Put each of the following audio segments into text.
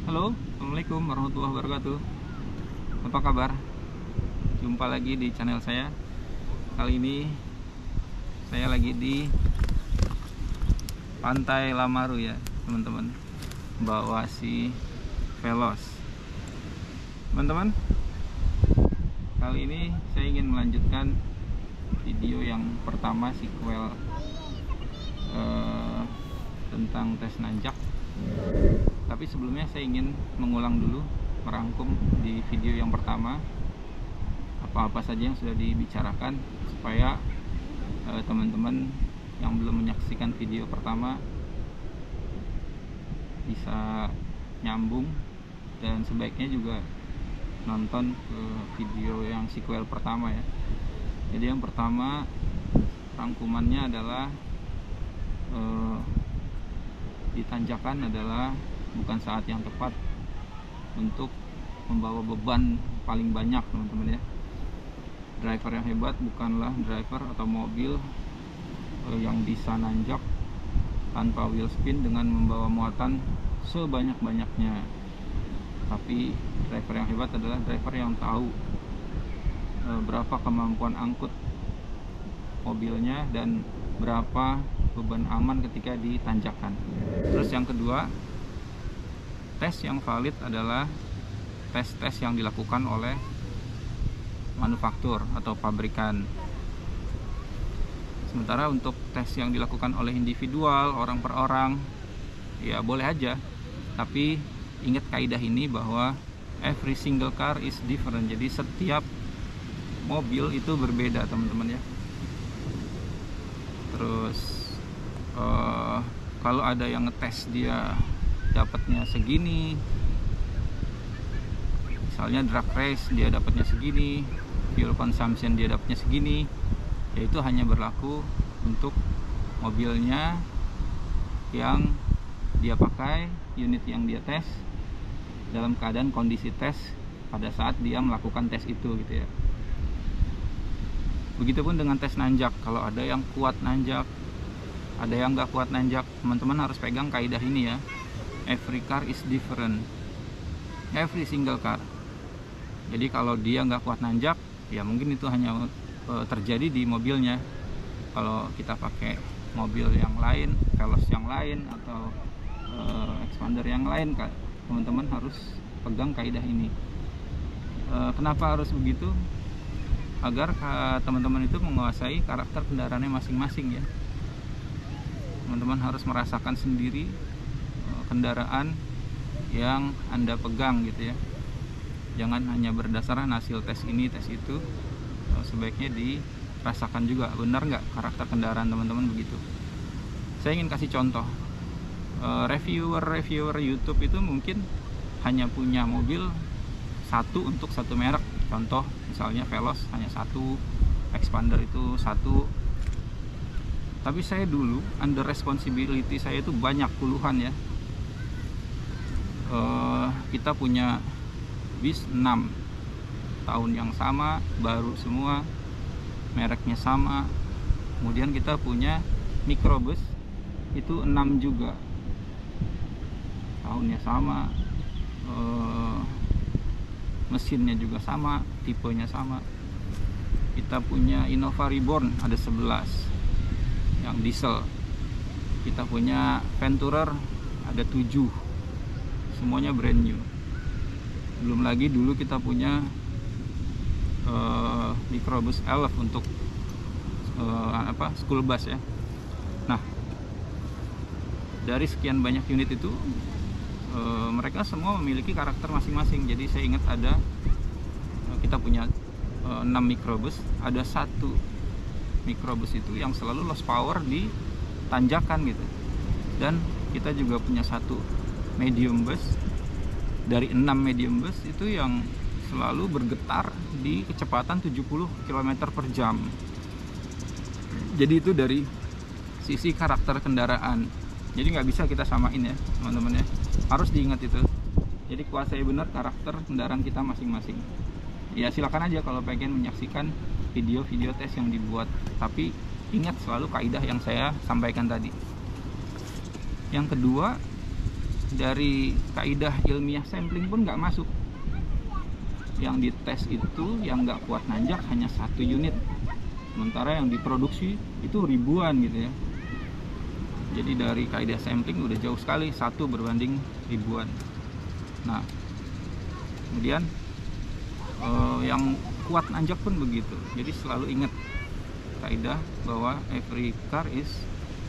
Halo, Assalamualaikum warahmatullahi wabarakatuh. Apa kabar? Jumpa lagi di channel saya. Kali ini saya lagi di Pantai Lamaru ya teman-teman, bawa si Veloz. Teman-teman, kali ini saya ingin melanjutkan video yang pertama, sequel tentang tes nanjak. Tapi sebelumnya saya ingin mengulang dulu, merangkum di video yang pertama apa-apa saja yang sudah dibicarakan, supaya teman-teman yang belum menyaksikan video pertama bisa nyambung, dan sebaiknya juga nonton ke video yang sequel pertama ya. Jadi yang pertama, rangkumannya adalah di tanjakan adalah bukan saat yang tepat untuk membawa beban paling banyak teman-teman ya. Driver yang hebat bukanlah driver atau mobil yang bisa nanjak tanpa wheel spin dengan membawa muatan sebanyak-banyaknya. Tapi driver yang hebat adalah driver yang tahu berapa kemampuan angkut mobilnya dan berapa beban aman ketika ditanjakan. Terus yang kedua, tes yang valid adalah tes-tes yang dilakukan oleh manufaktur atau pabrikan. Sementara untuk tes yang dilakukan oleh individual, orang per orang, ya boleh aja. Tapi ingat kaidah ini bahwa every single car is different. Jadi setiap mobil itu berbeda teman-teman ya. Terus kalau ada yang ngetes dia dapatnya segini, misalnya drag race dia dapatnya segini, fuel consumption dia dapatnya segini, yaitu hanya berlaku untuk mobilnya yang dia pakai, unit yang dia tes dalam keadaan kondisi tes pada saat dia melakukan tes itu gitu ya. Begitupun dengan tes nanjak. Kalau ada yang kuat nanjak, ada yang nggak kuat nanjak, teman-teman harus pegang kaidah ini ya. Every car is different, every single car. Jadi kalau dia nggak kuat nanjak, ya mungkin itu hanya terjadi di mobilnya. Kalau kita pakai mobil yang lain, Veloz yang lain, atau Expander yang lain, teman-teman harus pegang kaidah ini. Kenapa harus begitu? Agar teman-teman itu menguasai karakter kendaraannya masing-masing ya. Teman-teman harus merasakan sendiri kendaraan yang Anda pegang gitu ya. Jangan hanya berdasarkan hasil tes ini, tes itu. Sebaiknya dirasakan juga, benar nggak karakter kendaraan teman-teman begitu. Saya ingin kasih contoh. Reviewer YouTube itu mungkin hanya punya mobil satu untuk satu merek. Contoh misalnya Veloz hanya satu, Expander itu satu. Tapi saya dulu under responsibility saya itu banyak, puluhan ya. Kita punya bis 6 tahun yang sama, baru semua, mereknya sama. Kemudian kita punya microbus itu 6 juga, tahunnya sama, mesinnya juga sama, tipenya sama. Kita punya Innova Reborn ada 11 yang diesel. Kita punya Venturer ada 7, semuanya brand new. Belum lagi dulu kita punya microbus Elf untuk school bus ya. Nah, dari sekian banyak unit itu mereka semua memiliki karakter masing-masing. Jadi saya ingat kita punya 6 microbus, ada satu microbus itu yang selalu lost power di tanjakan gitu. Dan kita juga punya satu medium bus, dari 6 medium bus itu yang selalu bergetar di kecepatan 70 km per jam. Jadi itu dari sisi karakter kendaraan. Jadi nggak bisa kita samain ya teman-teman ya, harus diingat itu. Jadi kuasai benar karakter kendaraan kita masing-masing. Ya silakan aja kalau pengen menyaksikan video-video tes yang dibuat, tapi ingat selalu kaidah yang saya sampaikan tadi. Yang kedua, dari kaidah ilmiah sampling pun nggak masuk. Yang dites itu yang nggak kuat nanjak hanya 1 unit, sementara yang diproduksi itu ribuan gitu ya. Jadi dari kaidah sampling udah jauh sekali, 1 berbanding ribuan. Nah kemudian yang kuat nanjak pun begitu. Jadi selalu ingat kaidah bahwa every car is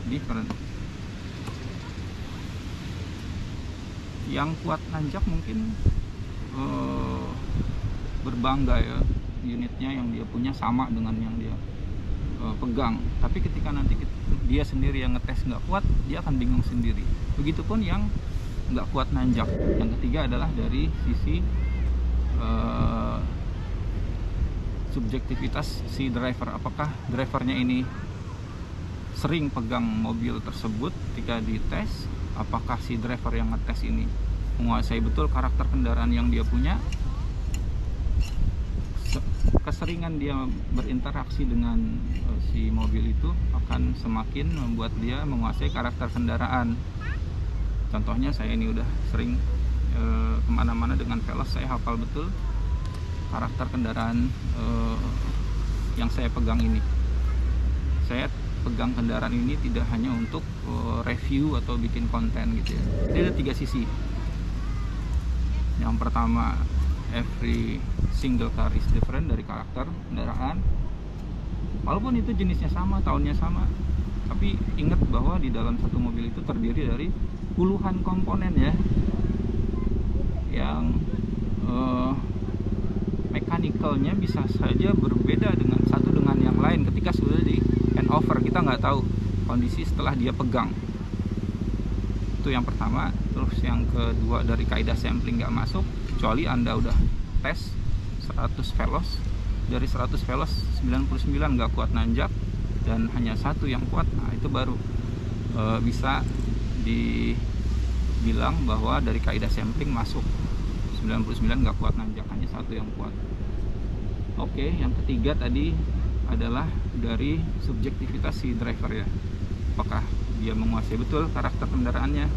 different. Yang kuat nanjak mungkin berbangga ya, unitnya yang dia punya sama dengan yang dia pegang. Tapi ketika nanti dia sendiri yang ngetes nggak kuat, dia akan bingung sendiri. Begitupun yang nggak kuat nanjak. Yang ketiga adalah dari sisi subjektivitas si driver. Apakah drivernya ini sering pegang mobil tersebut ketika dites? Apakah si driver yang ngetes ini menguasai betul karakter kendaraan yang dia punya? Keseringan dia berinteraksi dengan si mobil itu akan semakin membuat dia menguasai karakter kendaraan. Contohnya saya ini udah sering kemana-mana dengan Veloz, saya hafal betul karakter kendaraan yang saya pegang ini. Saya pegang kendaraan ini tidak hanya untuk review atau bikin konten gitu ya. Jadi ada 3 sisi. Yang pertama, every single car is different dari karakter kendaraan. Walaupun itu jenisnya sama, tahunnya sama, tapi ingat bahwa di dalam satu mobil itu terdiri dari puluhan komponen ya, yang mekanikalnya bisa saja berbeda dengan satu dengan yang lain ketika sudah di handover. Kita nggak tahu kondisi setelah dia pegang. Itu yang pertama. Terus yang kedua, dari kaidah sampling nggak masuk kecuali Anda udah tes 100 Veloz. Dari 100 Veloz 99 nggak kuat nanjak dan hanya 1 yang kuat. Nah itu baru bisa dibilang bahwa dari kaidah sampling masuk. 99 nggak kuat nanjak, hanya 1 yang kuat. Oke, yang ketiga tadi adalah dari subjektivitas si driver ya. Apakah dia menguasai betul karakter kendaraannya?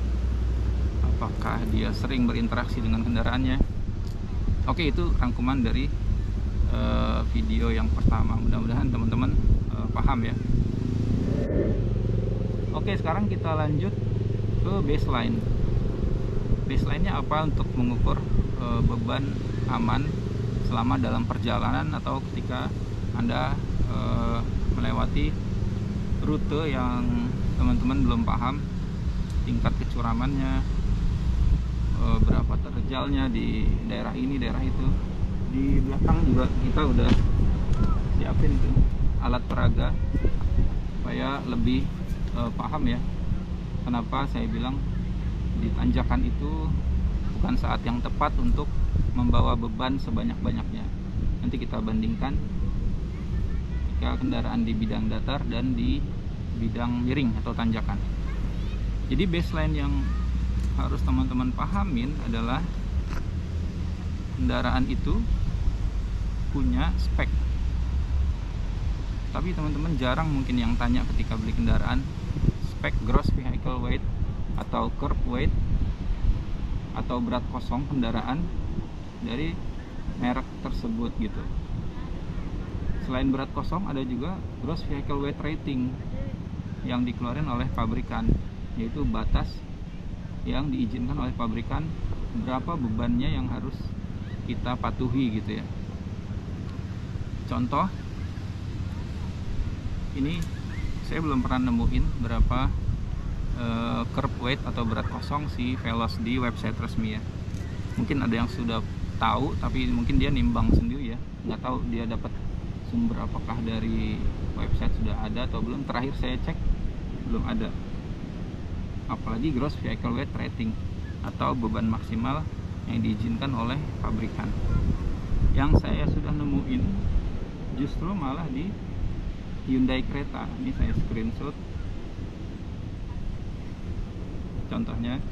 Apakah dia sering berinteraksi dengan kendaraannya? Oke, itu rangkuman dari video yang pertama. Mudah-mudahan teman-teman paham ya. Oke, sekarang kita lanjut ke baseline. Baseline-nya apa untuk mengukur beban aman selama dalam perjalanan atau ketika Anda melewati rute yang teman-teman belum paham tingkat kecuramannya, berapa terjalnya di daerah ini, daerah itu. Di belakang juga kita udah siapin tuh alat peraga supaya lebih paham ya kenapa saya bilang di tanjakan itu bukan saat yang tepat untuk membawa beban sebanyak-banyaknya. Nanti kita bandingkan jika kendaraan di bidang datar dan di bidang miring atau tanjakan. Jadi baseline yang harus teman-teman pahamin adalah kendaraan itu punya spek. Tapi teman-teman jarang mungkin yang tanya ketika beli kendaraan spek gross vehicle weight atau curb weight atau berat kosong kendaraan dari merek tersebut gitu. Selain berat kosong ada juga gross vehicle weight rating yang dikeluarkan oleh pabrikan, yaitu batas yang diizinkan oleh pabrikan berapa bebannya yang harus kita patuhi gitu ya. Contoh, ini saya belum pernah nemuin berapa curb weight atau berat kosong si Veloz di website resmi ya. Mungkin ada yang sudah tahu, tapi mungkin dia nimbang sendiri ya, nggak tahu dia dapat sumber apakah dari website sudah ada atau belum. Terakhir saya cek belum ada. Apalagi gross vehicle weight rating atau beban maksimal yang diizinkan oleh pabrikan. Yang saya sudah nemuin justru malah di Hyundai Creta. Ini saya screenshot contohnya,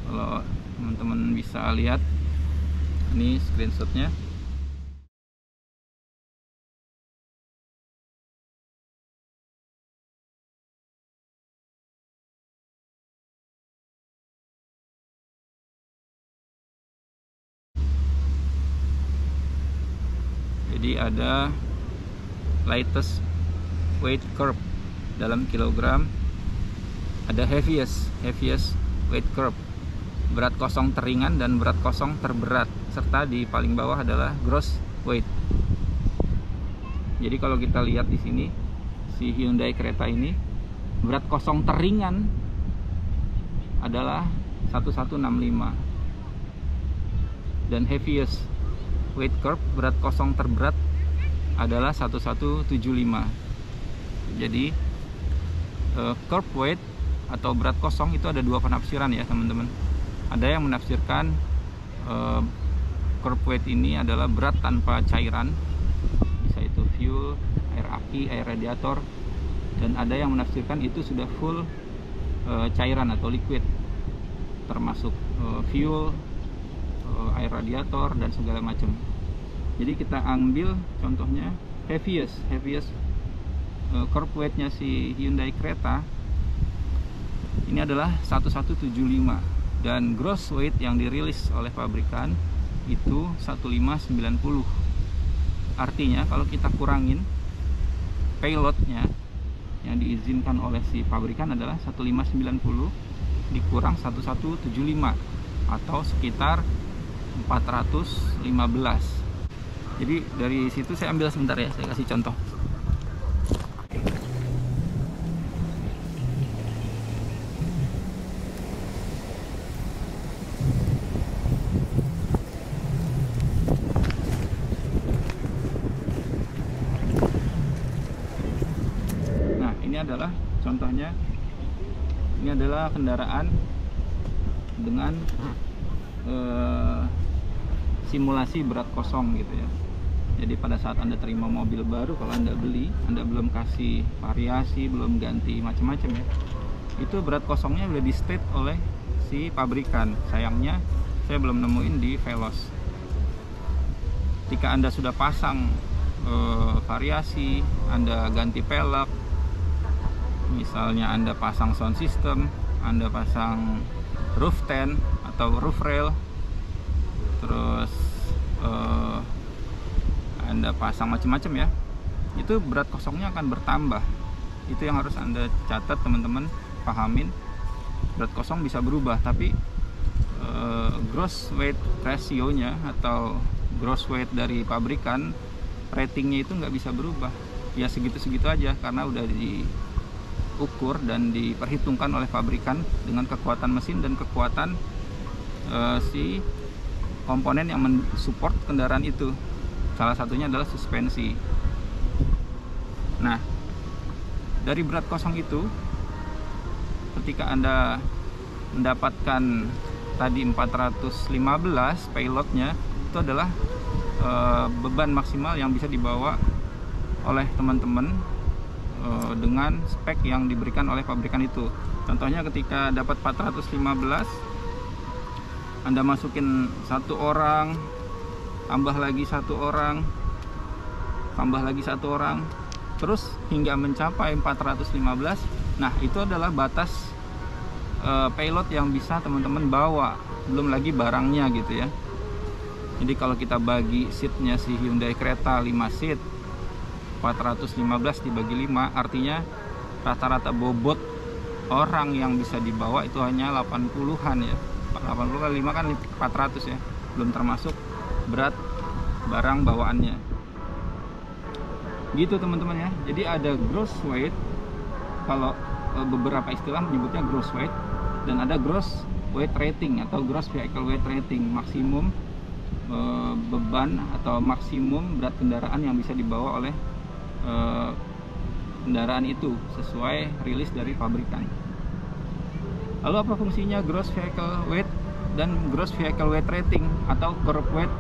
kalau teman-teman bisa lihat, ini screenshotnya. Jadi ada lightest weight curve dalam kilogram, ada heaviest weight curve, berat kosong terringan dan berat kosong terberat, serta di paling bawah adalah gross weight. Jadi kalau kita lihat di sini, si Hyundai Creta ini berat kosong terringan adalah 1165 dan heaviest weight curve, berat kosong terberat, adalah 1175. Jadi curve weight atau berat kosong itu ada dua penafsiran ya teman-teman. Ada yang menafsirkan curve weight ini adalah berat tanpa cairan, bisa itu fuel, air aki, air radiator, dan ada yang menafsirkan itu sudah full cairan atau liquid, termasuk fuel, air radiator, dan segala macam. Jadi kita ambil contohnya heaviest curve weightnya si Hyundai Creta ini adalah 1175, dan gross weight yang dirilis oleh pabrikan itu 1590. Artinya kalau kita kurangin payloadnya yang diizinkan oleh si pabrikan adalah 1590 dikurang 1175 atau sekitar 415. Jadi dari situ saya ambil sebentar ya, saya kasih contoh. Nah, ini adalah contohnya. Ini adalah kendaraan dengan simulasi berat kosong gitu ya. Jadi pada saat Anda terima mobil baru, kalau Anda beli, Anda belum kasih variasi, belum ganti macam-macam ya, itu berat kosongnya udah di state oleh si pabrikan. Sayangnya saya belum nemuin di Veloz. Ketika Anda sudah pasang variasi, Anda ganti pelek, misalnya Anda pasang sound system, Anda pasang roof tent atau roof rail, terus Anda pasang macam-macam ya, itu berat kosongnya akan bertambah. Itu yang harus Anda catat teman-teman, pahamin. Berat kosong bisa berubah, tapi gross weight ratio-nya atau gross weight dari pabrikan, ratingnya itu nggak bisa berubah. Ya segitu-segitu aja, karena udah diukur dan diperhitungkan oleh pabrikan dengan kekuatan mesin dan kekuatan si komponen yang mensupport kendaraan itu. Salah satunya adalah suspensi. Nah, dari berat kosong itu, ketika Anda mendapatkan tadi 415 payloadnya, itu adalah beban maksimal yang bisa dibawa oleh teman-teman dengan spek yang diberikan oleh pabrikan itu. Contohnya ketika dapat 415, Anda masukin satu orang, tambah lagi satu orang, tambah lagi satu orang, terus hingga mencapai 415. Nah, itu adalah batas payload yang bisa teman-teman bawa, belum lagi barangnya gitu ya. Jadi kalau kita bagi seatnya si Hyundai Creta 5 seat, 415 dibagi 5, artinya rata-rata bobot orang yang bisa dibawa itu hanya 80-an ya. 80 kali 5 kan 400 ya, belum termasuk berat barang bawaannya. Gitu teman-teman ya. Jadi ada gross weight, kalau beberapa istilah menyebutnya gross weight, dan ada gross weight rating atau gross vehicle weight rating, maksimum beban atau maksimum berat kendaraan yang bisa dibawa oleh kendaraan itu sesuai rilis dari pabrikan. Lalu apa fungsinya gross vehicle weight dan gross vehicle weight rating atau curve weight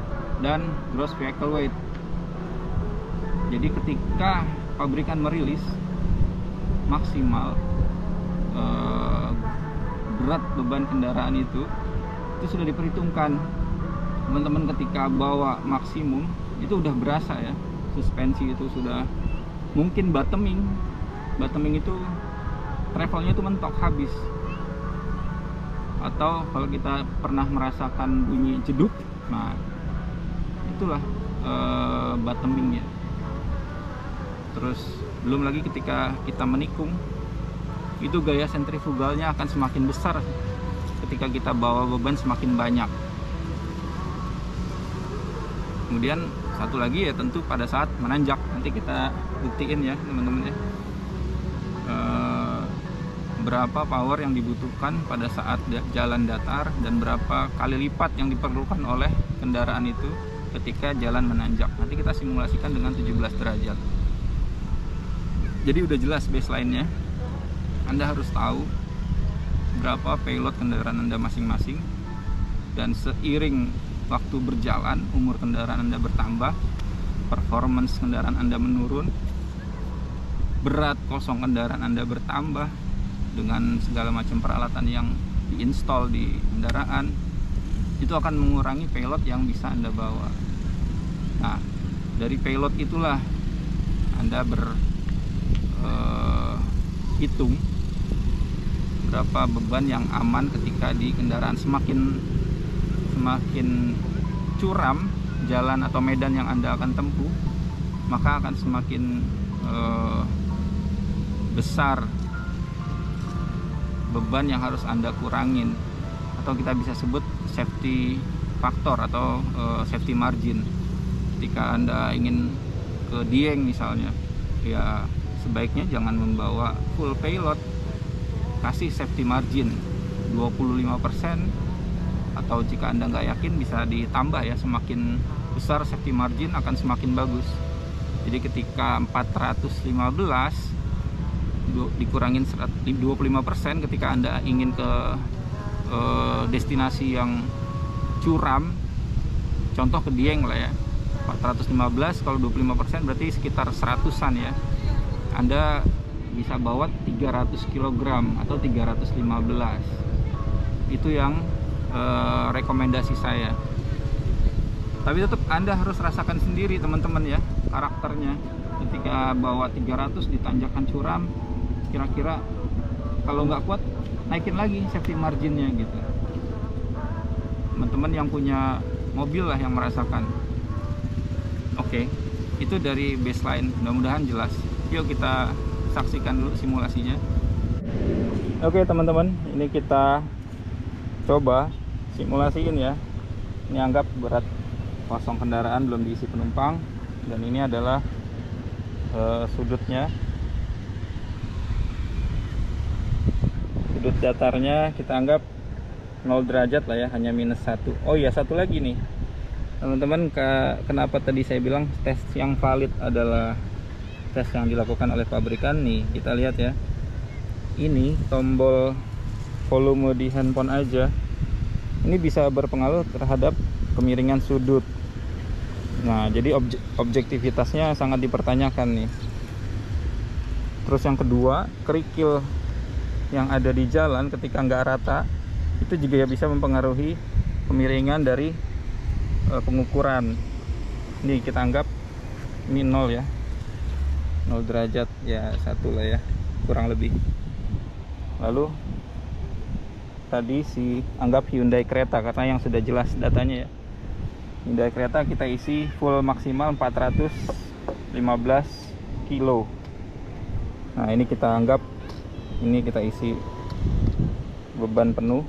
dan gross vehicle weight? Jadi ketika pabrikan merilis maksimal berat beban kendaraan itu sudah diperhitungkan. Teman-teman ketika bawa maksimum itu udah berasa ya, suspensi itu sudah mungkin bottoming itu travelnya itu mentok habis. Atau kalau kita pernah merasakan bunyi jeduk, nah itulah bottoming ya. Terus belum lagi ketika kita menikung, itu gaya sentrifugalnya akan semakin besar ketika kita bawa beban semakin banyak. Kemudian satu lagi ya tentu pada saat menanjak, nanti kita buktiin ya teman-teman ya, berapa power yang dibutuhkan pada saat jalan datar dan berapa kali lipat yang diperlukan oleh kendaraan itu ketika jalan menanjak. Nanti kita simulasikan dengan 17 derajat. Jadi udah jelas baseline-nya. Anda harus tahu berapa payload kendaraan Anda masing-masing, dan seiring waktu berjalan, umur kendaraan Anda bertambah, performance kendaraan Anda menurun, berat kosong kendaraan Anda bertambah dengan segala macam peralatan yang diinstal di kendaraan, itu akan mengurangi payload yang bisa Anda bawa. Nah, dari payload itulah Anda hitung berapa beban yang aman ketika di kendaraan. Semakin curam jalan atau medan yang Anda akan tempuh, maka akan semakin besar beban yang harus Anda kurangin, atau kita bisa sebut safety factor atau safety margin. Ketika Anda ingin ke Dieng misalnya, ya sebaiknya jangan membawa full payload, kasih safety margin 25%, atau jika Anda nggak yakin bisa ditambah ya, semakin besar safety margin akan semakin bagus. Jadi ketika 415 dikurangin 25% ketika Anda ingin ke destinasi yang curam, contoh ke Dieng lah ya, 415 kalau 25% berarti sekitar 100-an ya. Anda bisa bawa 300 kg atau 315. Itu yang rekomendasi saya. Tapi tetap Anda harus rasakan sendiri teman-teman ya, karakternya. Ketika bawa 300 di tanjakan curam, kira-kira kalau nggak kuat naikin lagi safety marginnya gitu. Teman-teman yang punya mobil lah yang merasakan. Oke, itu dari baseline, mudah-mudahan jelas. Yuk kita saksikan dulu simulasinya. Oke teman-teman, ini kita coba simulasiin ya. Ini anggap berat kosong kendaraan, belum diisi penumpang, dan ini adalah sudutnya. Sudut datarnya kita anggap 0 derajat lah ya, hanya -1. Oh iya, satu lagi nih teman-teman, kenapa tadi saya bilang tes yang valid adalah tes yang dilakukan oleh pabrikan. Nih kita lihat ya, ini tombol volume di handphone aja ini bisa berpengaruh terhadap kemiringan sudut. Nah jadi objektivitasnya sangat dipertanyakan nih. Terus yang kedua, kerikil yang ada di jalan ketika nggak rata itu juga bisa mempengaruhi kemiringan dari pengukuran. Ini kita anggap ini 0 ya, 0 derajat ya, 1 lah ya kurang lebih. Lalu tadi anggap Hyundai Creta, karena yang sudah jelas datanya ya. Hyundai Creta kita isi full maksimal 415 kilo. Nah ini kita anggap, ini kita isi beban penuh,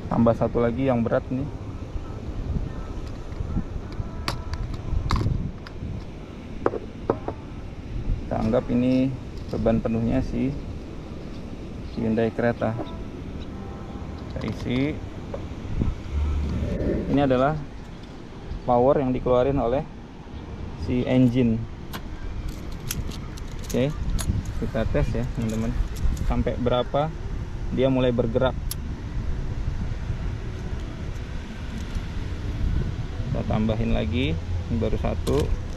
tambah satu lagi yang berat nih. Kita anggap ini beban penuhnya si Hyundai Creta. Kita isi. Ini adalah power yang dikeluarin oleh si engine. Oke, kita tes ya teman-teman, sampai berapa dia mulai bergerak. Kita tambahin lagi, ini baru 1.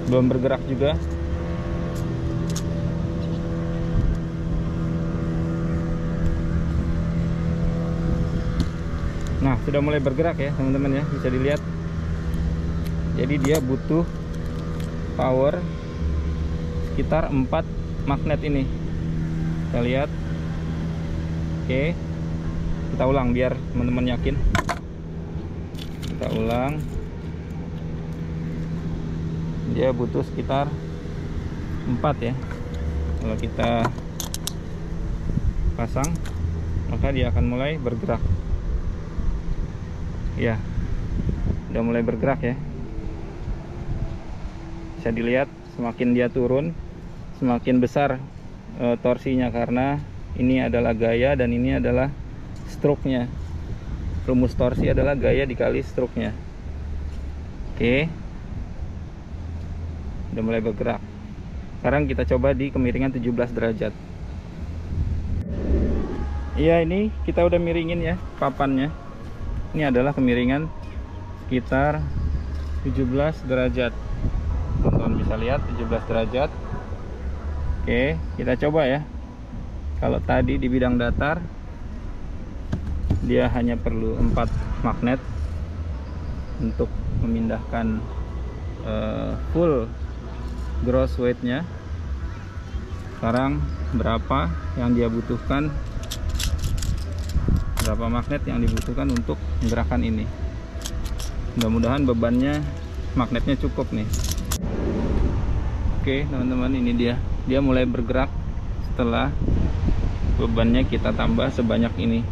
Belum bergerak juga. sudah mulai bergerak ya teman-teman ya, bisa dilihat. Jadi dia butuh power sekitar 4 magnet ini. Kita lihat. Oke, kita ulang biar teman-teman yakin. Kita ulang. Dia butuh sekitar 4 ya. Kalau kita pasang, maka dia akan mulai bergerak. Ya, udah mulai bergerak ya. Bisa dilihat, semakin dia turun, semakin besar torsinya, karena ini adalah gaya dan ini adalah stroke-nya. Rumus torsi adalah gaya dikali stroke-nya. Oke, udah mulai bergerak. Sekarang kita coba di kemiringan 17 derajat. Iya, ini kita udah miringin ya papannya. Ini adalah kemiringan sekitar 17 derajat. Teman-teman bisa lihat 17 derajat. Oke, kita coba ya. Kalau tadi di bidang datar dia hanya perlu 4 magnet untuk memindahkan full gross weight-nya. Sekarang berapa yang dia butuhkan, berapa magnet yang dibutuhkan untuk menggerakkan ini. Mudah-mudahan bebannya, magnetnya cukup nih. Oke teman-teman, ini dia mulai bergerak setelah bebannya kita tambah sebanyak ini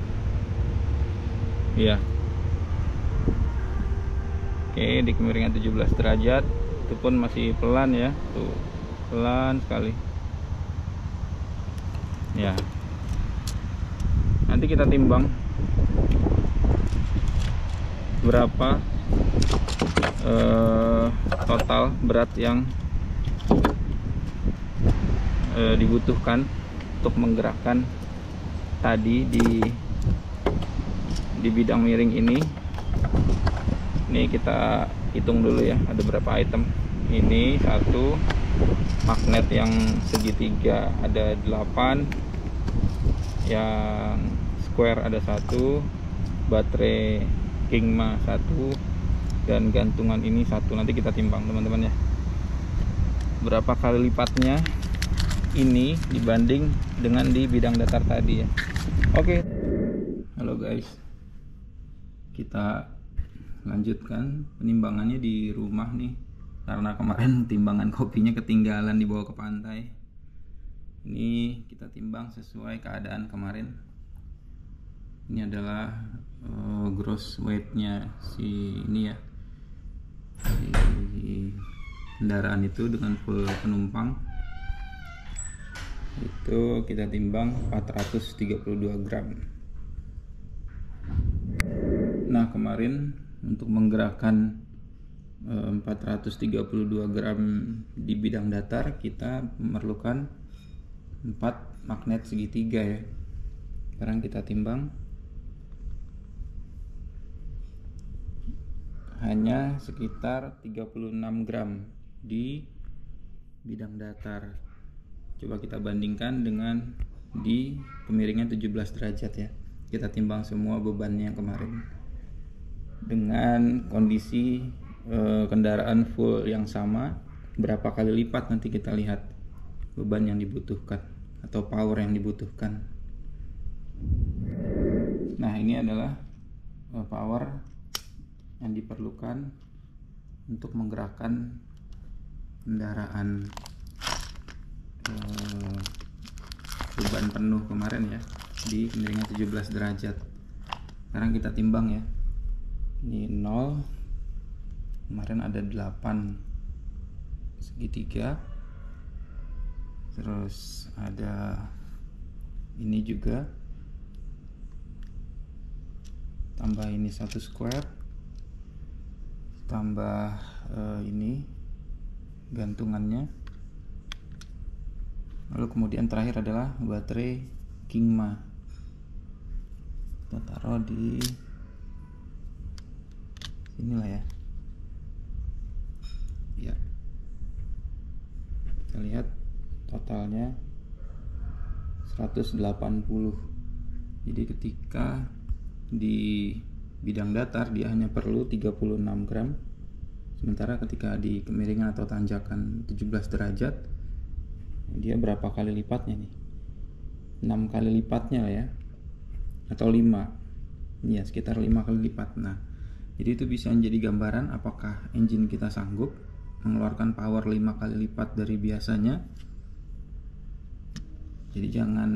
ya. Oke, di kemiringan 17 derajat itu pun masih pelan ya, tuh pelan sekali ya. Nanti kita timbang berapa total berat yang dibutuhkan untuk menggerakkan tadi di bidang miring ini. Ini kita hitung dulu ya, ada berapa item. Ini satu magnet yang segitiga ada 8, yang square ada 1, baterai Kingma 1, dan gantungan ini 1. Nanti kita timbang teman-teman ya, berapa kali lipatnya ini dibanding dengan di bidang datar tadi ya. Oke. Halo guys, kita lanjutkan penimbangannya di rumah nih, karena kemarin timbangan kopinya ketinggalan dibawa ke pantai. Ini kita timbang sesuai keadaan kemarin. Ini adalah gross weight-nya si ini ya, si kendaraan itu dengan full penumpang. Itu kita timbang 432 gram. Nah kemarin untuk menggerakkan 432 gram di bidang datar kita memerlukan 4 magnet segitiga ya. Sekarang kita timbang, hanya sekitar 36 gram di bidang datar. Coba kita bandingkan dengan di kemiringan 17 derajat ya. Kita timbang semua bebannya yang kemarin dengan kondisi kendaraan full yang sama, berapa kali lipat nanti kita lihat beban yang dibutuhkan atau power yang dibutuhkan. Nah ini adalah power yang diperlukan untuk menggerakkan kendaraan beban penuh kemarin ya, di kemiringan 17 derajat. Sekarang kita timbang ya. Ini 0, kemarin ada 8 segitiga, terus ada ini juga, tambah ini 1 square, tambah ini gantungannya, lalu kemudian terakhir adalah baterai Kingma. Kita taruh di inilah ya. Ya, kita lihat totalnya 180. Jadi ketika bidang datar dia hanya perlu 36 gram, sementara ketika di kemiringan atau tanjakan 17 derajat dia berapa kali lipatnya nih? 6 kali lipatnya lah ya, atau 5 ya, sekitar 5 kali lipat. Nah, jadi itu bisa menjadi gambaran apakah engine kita sanggup mengeluarkan power 5 kali lipat dari biasanya. Jadi jangan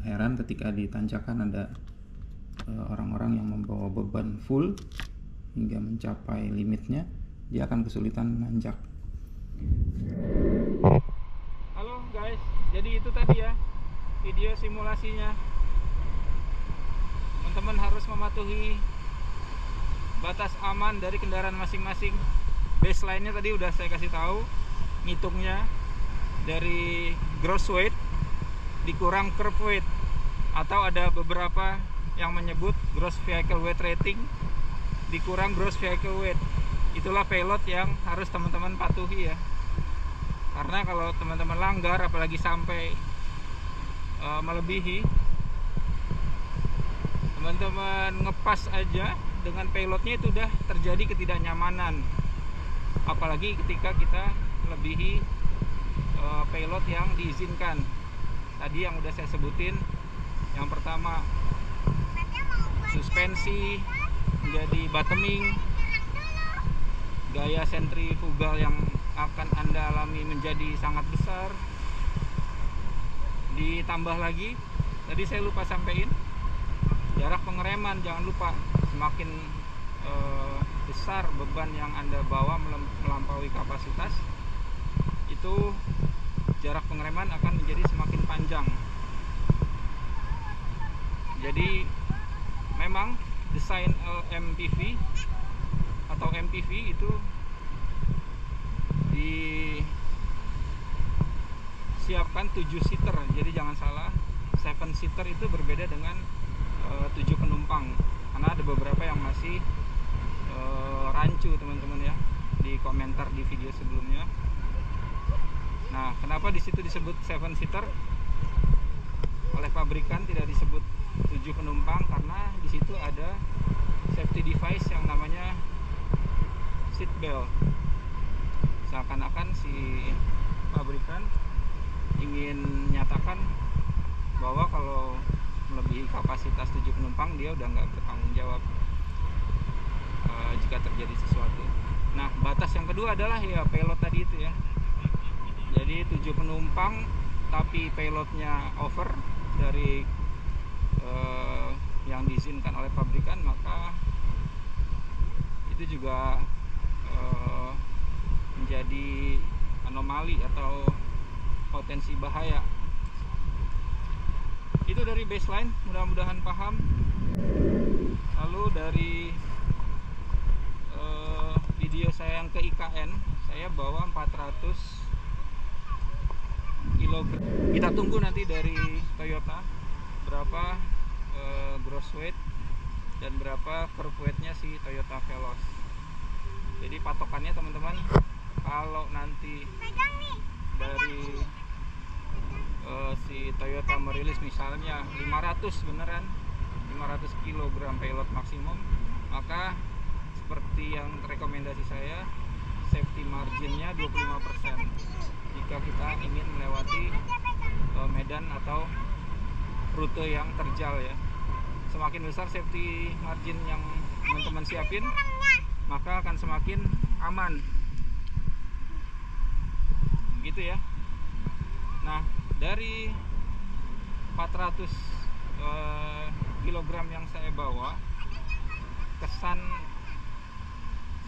heran ketika di tanjakan ada orang-orang yang membawa beban full hingga mencapai limitnya, dia akan kesulitan nanjak. Halo guys, jadi itu tadi ya video simulasinya. Teman-teman harus mematuhi batas aman dari kendaraan masing-masing. Baseline-nya tadi udah saya kasih tahu, ngitungnya dari gross weight dikurang curb weight, atau ada beberapa yang menyebut gross vehicle weight rating dikurang gross vehicle weight. Itulah payload yang harus teman-teman patuhi ya, karena kalau teman-teman langgar apalagi sampai melebihi, teman-teman ngepas aja dengan payloadnya itu udah terjadi ketidaknyamanan, apalagi ketika kita melebihi payload yang diizinkan. Tadi yang udah saya sebutin, yang pertama suspensi menjadi bottoming, gaya sentrifugal yang akan Anda alami menjadi sangat besar. Ditambah lagi, tadi saya lupa sampaikan, jarak pengereman jangan lupa. Semakin besar beban yang Anda bawa melampaui kapasitas, itu jarak pengereman akan menjadi semakin panjang. Jadi memang desain MPV atau MPV itu disiapkan 7 seater, jadi jangan salah, 7 seater itu berbeda dengan 7 penumpang, karena ada beberapa yang masih rancu teman-teman ya, di komentar di video sebelumnya. Nah, kenapa di situ disebut 7 seater oleh pabrikan, tidak disebut 7 penumpang? Karena di situ ada safety device yang namanya seat belt. Seakan-akan si pabrikan ingin menyatakan bahwa kalau melebihi kapasitas 7 penumpang dia udah nggak bertanggung jawab jika terjadi sesuatu. Nah, batas yang kedua adalah ya payload tadi itu ya. Jadi 7 penumpang tapi payloadnya over dari yang diizinkan oleh pabrikan, maka itu juga menjadi anomali atau potensi bahaya. Itu dari baseline, mudah-mudahan paham. Lalu dari video saya yang ke IKN, saya bawa 400 kg. Kita tunggu nanti dari Toyota berapa gross weight dan berapa curb weight-nya si Toyota Veloz. Jadi patokannya teman-teman, kalau nanti dari si Toyota merilis misalnya 500 beneran 500 kg payload maksimum, maka seperti yang rekomendasi saya, safety marginnya 25% jika kita ingin melewati medan atau rute yang terjal ya. Semakin besar safety margin yang teman-teman siapin, maka akan semakin aman gitu ya. Nah, dari 400 kg yang saya bawa, kesan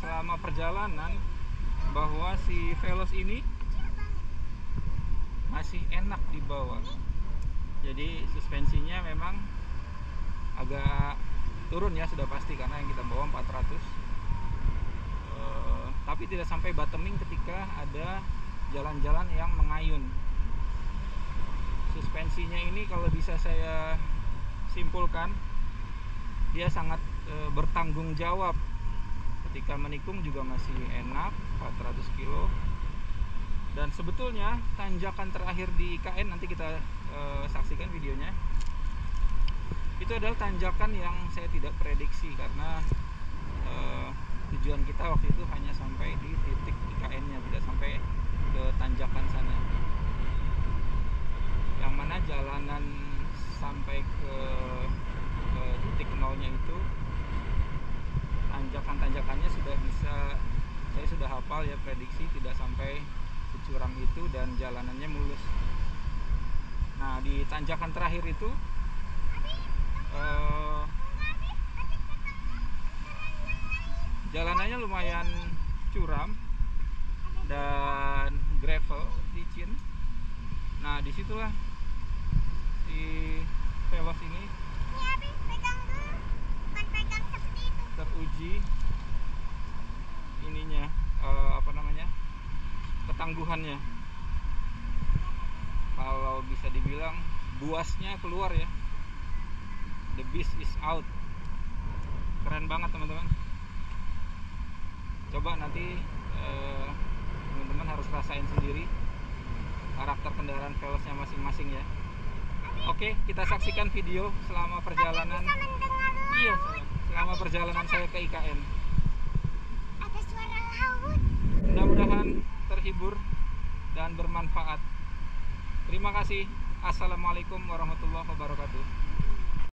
selama perjalanan bahwa si Veloz ini masih enak dibawa. Jadi suspensinya memang agak turun ya, sudah pasti, karena yang kita bawa 400, tapi tidak sampai bottoming ketika ada jalan-jalan yang mengayun. Suspensinya ini kalau bisa saya simpulkan, dia sangat bertanggung jawab. Ketika menikung juga masih enak, 400 kilo. Dan sebetulnya tanjakan terakhir di IKN, nanti kita saksikan videonya, Itu adalah tanjakan yang saya tidak prediksi karena tujuan kita waktu itu hanya sampai di titik IKN-nya, tidak sampai ke tanjakan sana. Yang mana jalanan sampai ke titik nolnya itu, tanjakannya sudah bisa, saya sudah hafal ya, prediksi tidak sampai securam itu dan jalanannya mulus. Nah di tanjakan terakhir itu jalanannya lumayan curam dan gravel, licin. Nah disitulah di Veloz ini teruji ininya, ketangguhannya. Kalau bisa dibilang buasnya keluar ya, the beast is out. Keren banget teman-teman. Coba nanti teman-teman harus rasain sendiri karakter kendaraan Veloznya masing-masing ya. Oke, kita saksikan video selama perjalanan. Iya, selama perjalanan saya ke IKN. Ada suara laut. Mudah-mudahan terhibur dan bermanfaat. Terima kasih. Assalamualaikum warahmatullahi wabarakatuh.